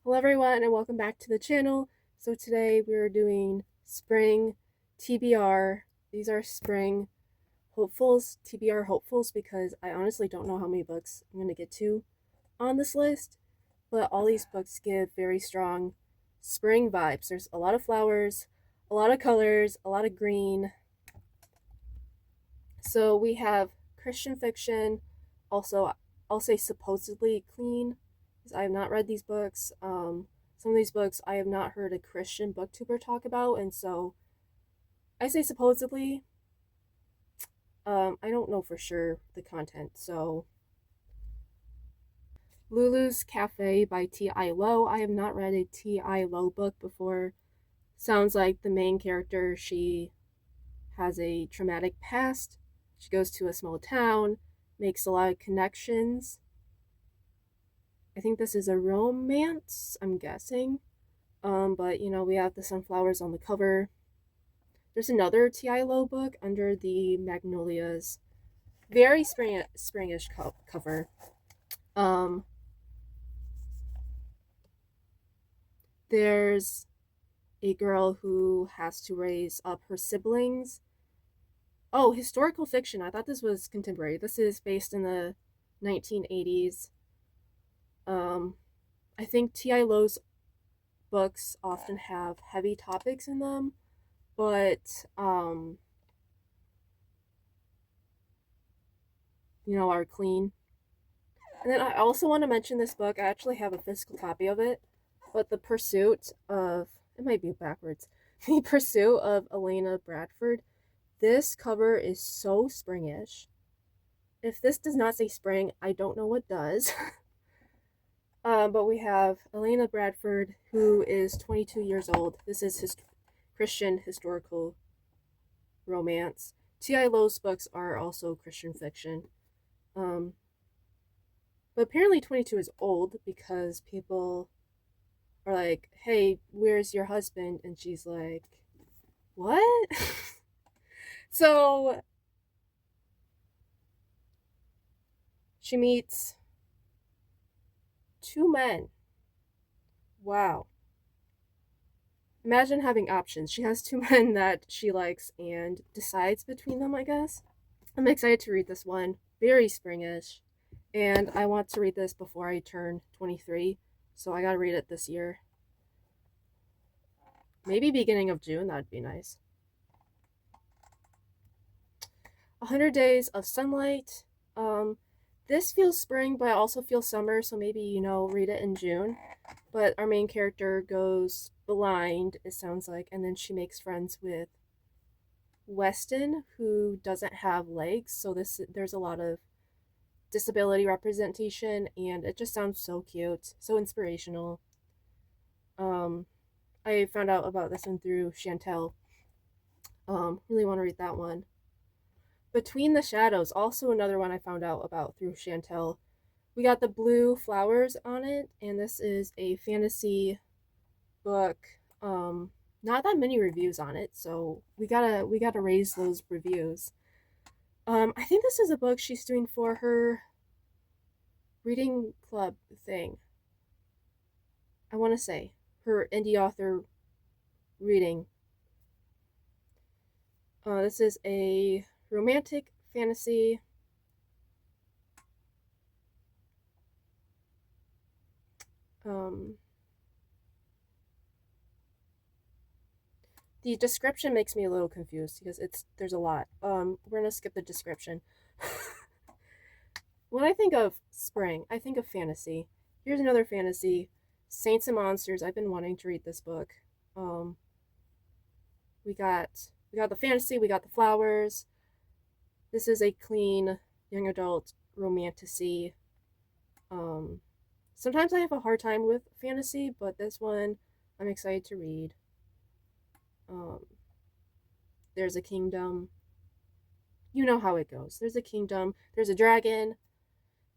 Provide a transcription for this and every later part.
Hello everyone and welcome back to the channel. So today we're doing spring TBR. These are spring hopefuls, TBR hopefuls, because I honestly don't know how many books I'm going to get to on this list, but all these books give very strong spring vibes. There's a lot of flowers, a lot of colors, a lot of green. So we have Christian fiction, also I'll say supposedly clean, because I have not read these books. Some of these books I have not heard a Christian booktuber talk about, and so I say supposedly. I don't know for sure the content. So Lulu's Cafe by T.I. Lowe. I have not read a T.I. Lowe book before. Sounds like the main character, she has a traumatic past. She goes to a small town, makes a lot of connections. I think this is a romance, I'm guessing. But we have the sunflowers on the cover. There's another T.I. Lowe book under the Magnolias. Very springish cover. There's a girl who has to raise up her siblings. Oh, historical fiction. I thought this was contemporary. This is based in the 1980s. I think T.I. Lowe's books often have heavy topics in them, but are clean. And then I also want to mention this book. I actually have a physical copy of it, but The Pursuit of, it might be backwards, The Pursuit of Elena Bradford. This cover is so springish. If this does not say spring, I don't know what does. But we have Elena Bradford, who is 22 years old. This is Christian historical romance. T.I. Lowe's books are also Christian fiction. But apparently 22 is old because people are like, hey, where's your husband? And she's like, what? So she meets two men. Wow. Imagine having options. She has two men that she likes and decides between them, I guess. I'm excited to read this one. Very springish. And I want to read this before I turn 23. So I gotta read it this year. Maybe beginning of June, that'd be nice. 100 Days of Sunlight. This feels spring, but I also feel summer, so maybe, read it in June. But our main character goes blind, it sounds like, and then she makes friends with Weston, who doesn't have legs, so there's a lot of disability representation, and it just sounds so cute, so inspirational. I found out about this one through Chantel. Really want to read that one. Between the Shadows, also another one I found out about through Chantel. We got the blue flowers on it, and this is a fantasy book. Not that many reviews on it, so we gotta raise those reviews. I think this is a book she's doing for her reading club thing. I want to say her indie author reading. This is a romantic fantasy. The description makes me a little confused because there's a lot. We're gonna skip the description. When I think of spring, I think of fantasy. Here's another fantasy, Saints and Monsters. I've been wanting to read this book. We got the fantasy, we got the flowers. This is a clean young adult romantasy. Sometimes I have a hard time with fantasy, but this one I'm excited to read. There's a kingdom. You know how it goes. There's a kingdom. There's a dragon,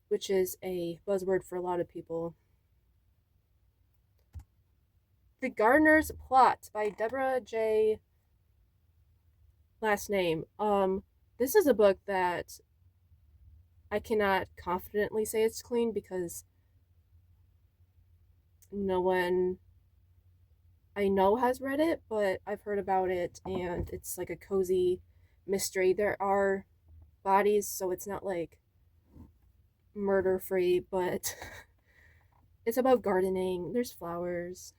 which is a buzzword for a lot of people. The Gardener's Plot by Deborah J. last name. This is a book that I cannot confidently say it's clean because No one I know has read it, but I've heard about it, and it's like a cozy mystery. There are bodies, so it's not like murder free, but it's about gardening. There's flowers.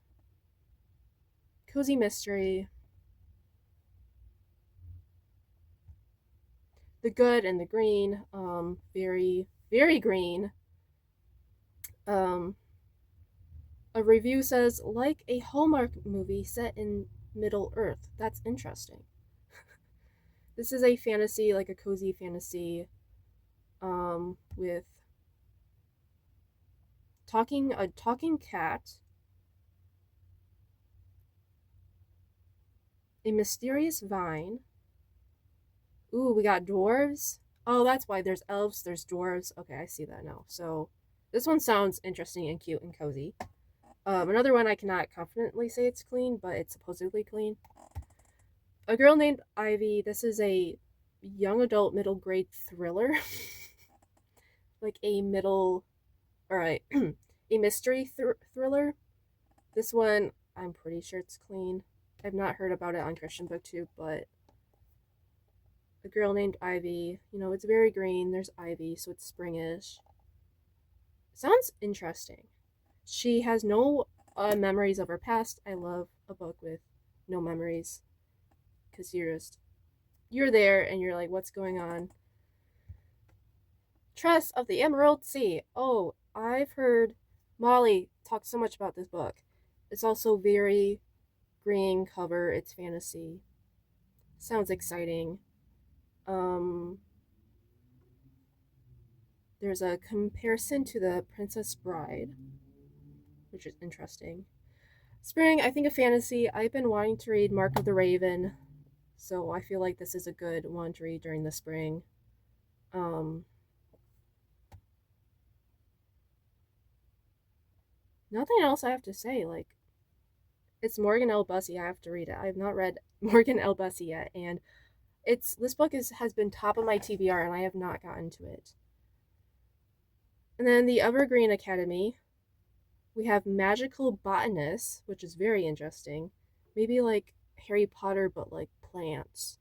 Cozy mystery. The good and the green. Very, very green. Um, a review says, like a Hallmark movie set in Middle Earth. That's interesting. This is a fantasy, like a cozy fantasy, with a talking cat, a mysterious vine. Ooh, we got dwarves. Oh, that's why there's elves, there's dwarves. Okay, I see that now. So this one sounds interesting and cute and cozy. Another one I cannot confidently say it's clean, but it's supposedly clean. A Girl Named Ivy. This is a young adult middle grade thriller. Like a middle, alright, a mystery thriller. This one, I'm pretty sure it's clean. I've not heard about it on Christian BookTube, but A Girl Named Ivy. You know, it's very green. There's ivy, so it's springish. Sounds interesting. She has no memories of her past. I love a book with no memories, because you're there and you're like, what's going on? Tress of the Emerald Sea. Oh, I've heard Molly talk so much about this book. It's also very green cover. It's fantasy. Sounds exciting. Um, there's a comparison to The Princess Bride, which is interesting. Spring, I think a fantasy. I've been wanting to read Mark of the Raven, so I feel like this is a good one to read during the spring. Nothing else I have to say. Like, it's Morgan L. Bussey. I have to read it. I have not read Morgan L. Bussey yet, and this book has been top of my TBR, and I have not gotten to it. And then the Evergreen Academy, we have Magical Botanist, which is very interesting. Maybe like Harry Potter, but like plants.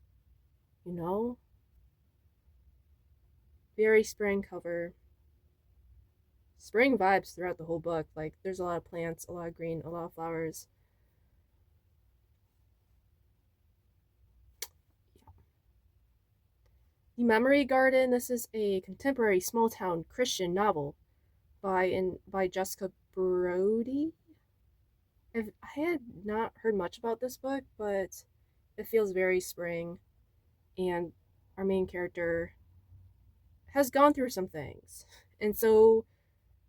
You know? Very spring cover. Spring vibes throughout the whole book. Like, there's a lot of plants, a lot of green, a lot of flowers. The Memory Garden. This is a contemporary small town Christian novel by Jessica Brody. I had not heard much about this book, but it feels very spring, and our main character has gone through some things, and so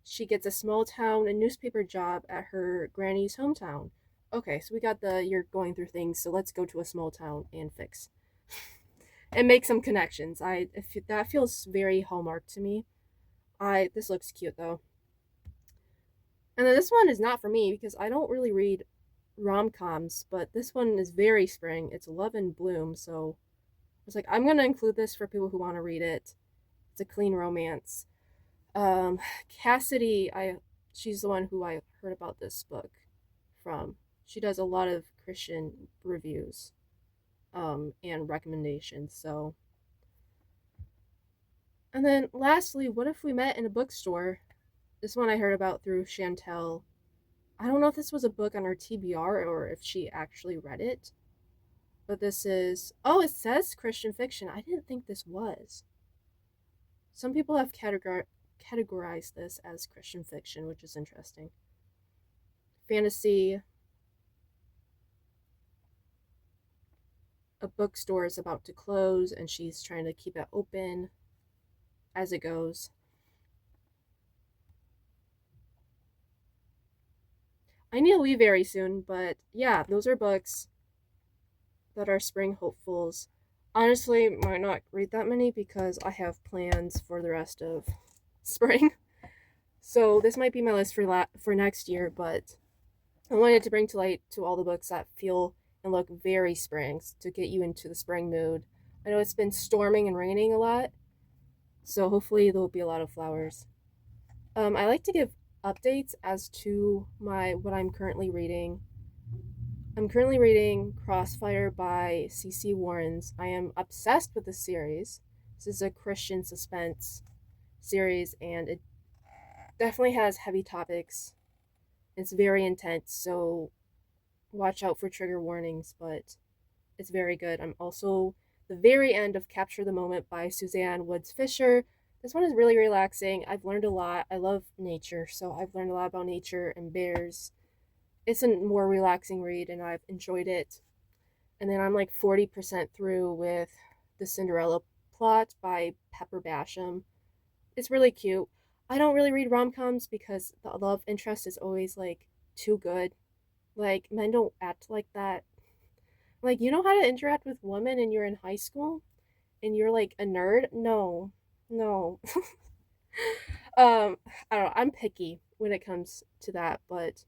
she gets a small town a newspaper job at her granny's hometown. Okay, so we got the you're going through things, so let's go to a small town and fix and make some connections. That feels very Hallmark to me. This looks cute though. And then this one is not for me because I don't really read rom-coms, but this one is very spring. It's Love and Bloom, so I was like, I'm gonna include this for people who want to read it. It's a clean romance. Cassidy, she's the one who I heard about this book from. She does a lot of Christian reviews, and recommendations. So, and then lastly, What If We Met in a Bookstore? This one I heard about through Chantel. I don't know if this was a book on her TBR or if she actually read it, but this is. Oh, it says Christian fiction. I didn't think this was. Some people have categorized this as Christian fiction, which is interesting. Fantasy. A bookstore is about to close and she's trying to keep it open as it goes. I need to leave very soon, but yeah, those are books that are spring hopefuls. Honestly, might not read that many because I have plans for the rest of spring. So this might be my list for next year, but I wanted to bring to light to all the books that feel and look very spring to get you into the spring mood. I know it's been storming and raining a lot, so hopefully there will be a lot of flowers. I like to give updates as to what I'm currently reading. I'm currently reading Crossfire by C.C. Warrens. I am obsessed with this series. This is a Christian suspense series, and it definitely has heavy topics. It's very intense, so watch out for trigger warnings, but it's very good. I'm also the very end of Capture the Moment by Suzanne Woods Fisher. This one is really relaxing. I've learned a lot. I love nature, so I've learned a lot about nature and bears. It's a more relaxing read, and I've enjoyed it. And then I'm like 40% through with The Cinderella Plot by Pepper Basham. It's really cute. I don't really read rom-coms because the love interest is always like too good. Like, men don't act like that. Like, you know how to interact with women and you're in high school and you're like a nerd? No. No. I don't know. I'm picky when it comes to that, but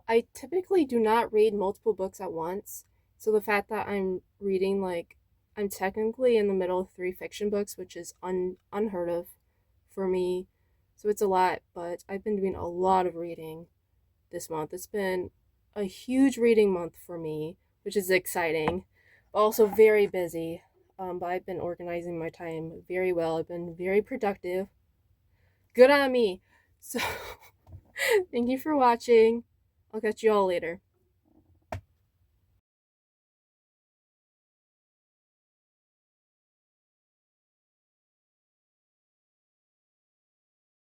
I typically do not read multiple books at once. So the fact that I'm reading like I'm technically in the middle of 3 fiction books, which is unheard of for me. So it's a lot, but I've been doing a lot of reading this month. It's been a huge reading month for me, which is exciting, but also very busy. But I've been organizing my time very well. I've been very productive. Good on me. So, thank you for watching. I'll catch you all later.